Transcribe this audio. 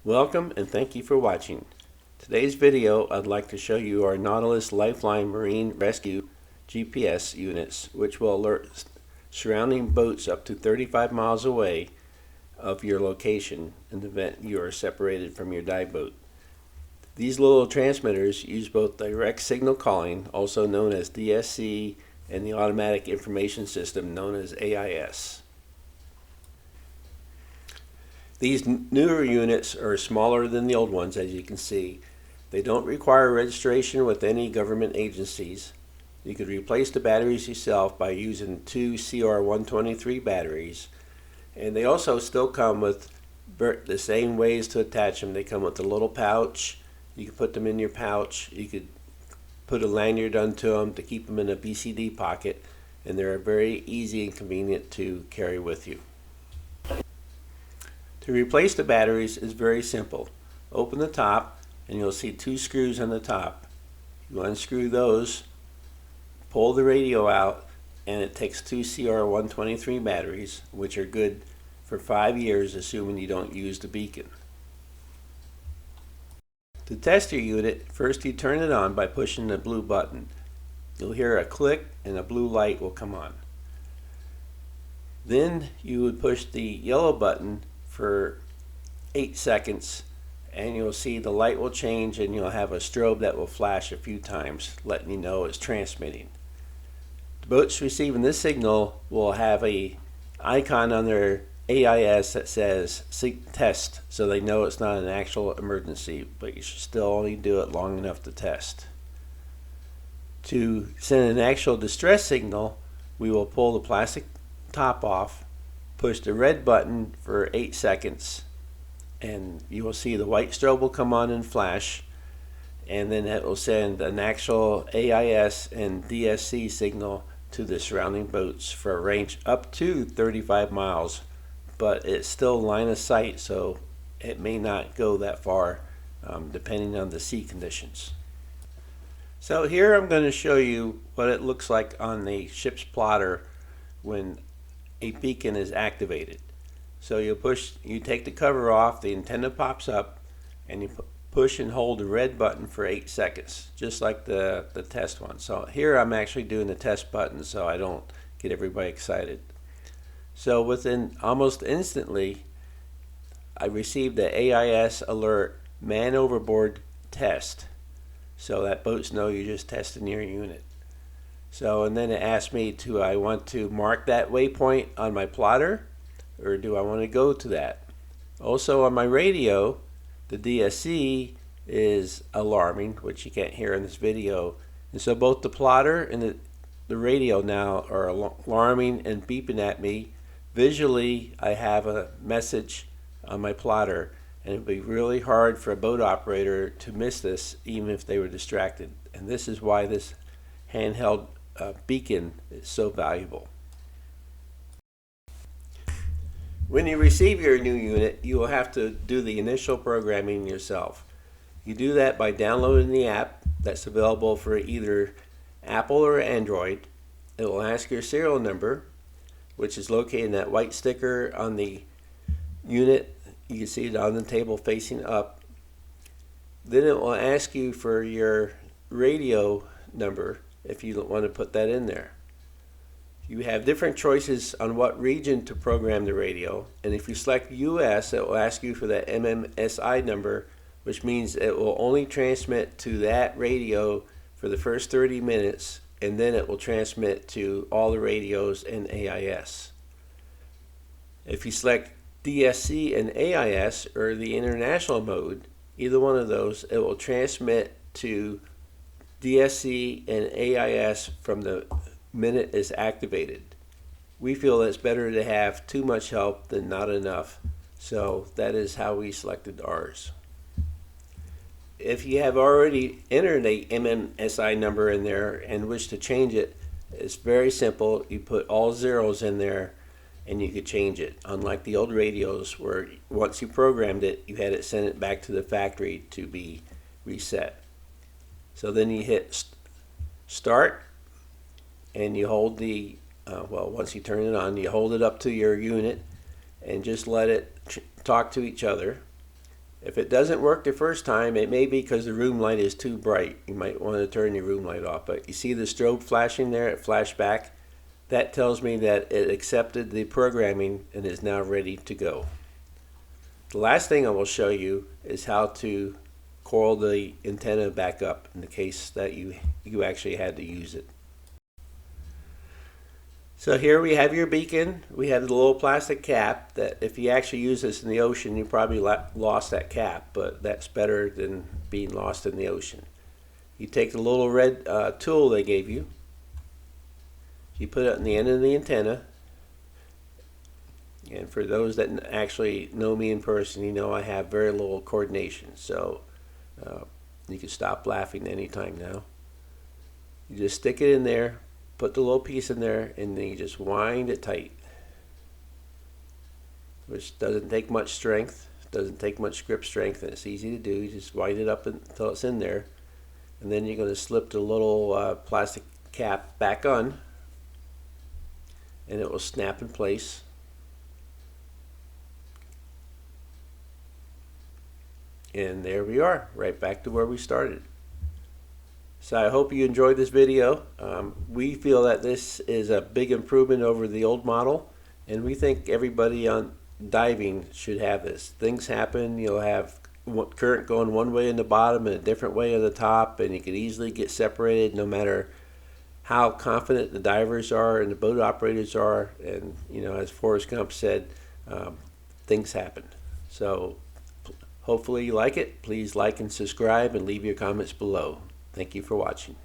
Welcome and thank you for watching. Today's video I'd like to show you our Nautilus Lifeline Marine Rescue GPS units, which will alert surrounding boats up to 35 miles away of your location in the event you are separated from your dive boat. These little transmitters use both direct signal calling, also known as DSC, and the automatic information system known as AIS. These newer units are smaller than the old ones, as you can see. They don't require registration with any government agencies. You could replace the batteries yourself by using two CR123 batteries. And they also still come with the same ways to attach them. They come with a little pouch. You can put them in your pouch. You could put a lanyard onto them to keep them in a BCD pocket. And they're very easy and convenient to carry with you. To replace the batteries is very simple. Open the top and you'll see two screws on the top. You unscrew those, pull the radio out, and it takes two CR123 batteries, which are good for 5 years assuming you don't use the beacon. To test your unit, first you turn it on by pushing the blue button. You'll hear a click and a blue light will come on. Then you would push the yellow button for 8 seconds and you'll see the light will change and you'll have a strobe that will flash a few times letting you know it's transmitting. The boats receiving this signal will have a icon on their AIS that says seek test, so they know it's not an actual emergency, but you should still only do it long enough to test. To send an actual distress signal, we will pull the plastic top off, push the red button for 8 seconds, and you will see the white strobe will come on and flash, and then it will send an actual AIS and DSC signal to the surrounding boats for a range up to 35 miles, but it's still line of sight, so it may not go that far depending on the sea conditions. So here I'm going to show you what it looks like on the ship's plotter when a beacon is activated. So you take the cover off, the antenna pops up, and you push and hold the red button for 8 seconds, just like the test one. So here I'm actually doing the test button so I don't get everybody excited. So within almost instantly, I received the AIS alert man overboard test, so that boats know you're just testing your unit. So, and then it asked me, do I want to mark that waypoint on my plotter, or do I want to go to that? Also on my radio, the DSC is alarming, which you can't hear in this video. And so both the plotter and the radio now are alarming and beeping at me. Visually, I have a message on my plotter, and it would be really hard for a boat operator to miss this, even if they were distracted. And this is why this handheld beacon is so valuable. When you receive your new unit, you will have to do the initial programming yourself. You do that by downloading the app that's available for either Apple or Android. It will ask your serial number, which is located in that white sticker on the unit. You can see it on the table facing up. Then it will ask you for your radio number if you want to put that in there. You have different choices on what region to program the radio, and if you select US, it will ask you for that MMSI number, which means it will only transmit to that radio for the first 30 minutes, and then it will transmit to all the radios in AIS. If you select DSC and AIS, or the international mode, either one of those, it will transmit to DSC and AIS from the minute it's activated. We feel it's better to have too much help than not enough, so that is how we selected ours. If you have already entered a MMSI number in there and wish to change it, it's very simple. You put all zeros in there and you could change it, unlike the old radios where once you programmed it, you had it send it back to the factory to be reset. So then you hit start and you hold the, once you turn it on, you hold it up to your unit and just let it talk to each other. If it doesn't work the first time, it may be because the room light is too bright. You might want to turn your room light off. But you see the strobe flashing there? It flashed back. That tells me that it accepted the programming and is now ready to go. The last thing I will show you is how to coil the antenna back up in the case that you actually had to use it. So here we have your beacon. We have the little plastic cap that if you actually use this in the ocean, you probably lost that cap, but that's better than being lost in the ocean. You take the little red tool they gave you. You put it on the end of the antenna. And for those that actually know me in person, you know I have very little coordination. So you can stop laughing anytime now. You just stick it in there, put the little piece in there, and then you just wind it tight. Which doesn't take much strength, doesn't take much grip strength, and it's easy to do. You just wind it up until it's in there. And then you're going to slip the little plastic cap back on, and it will snap in place. And there we are, right back to where we started. So I hope you enjoyed this video. We feel that this is a big improvement over the old model, and we think everybody on diving should have this. Things happen, you'll have current going one way in the bottom and a different way in the top, and you can easily get separated no matter how confident the divers are and the boat operators are. And you know, as Forrest Gump said, things happen. So hopefully you like it. Please like and subscribe and leave your comments below. Thank you for watching.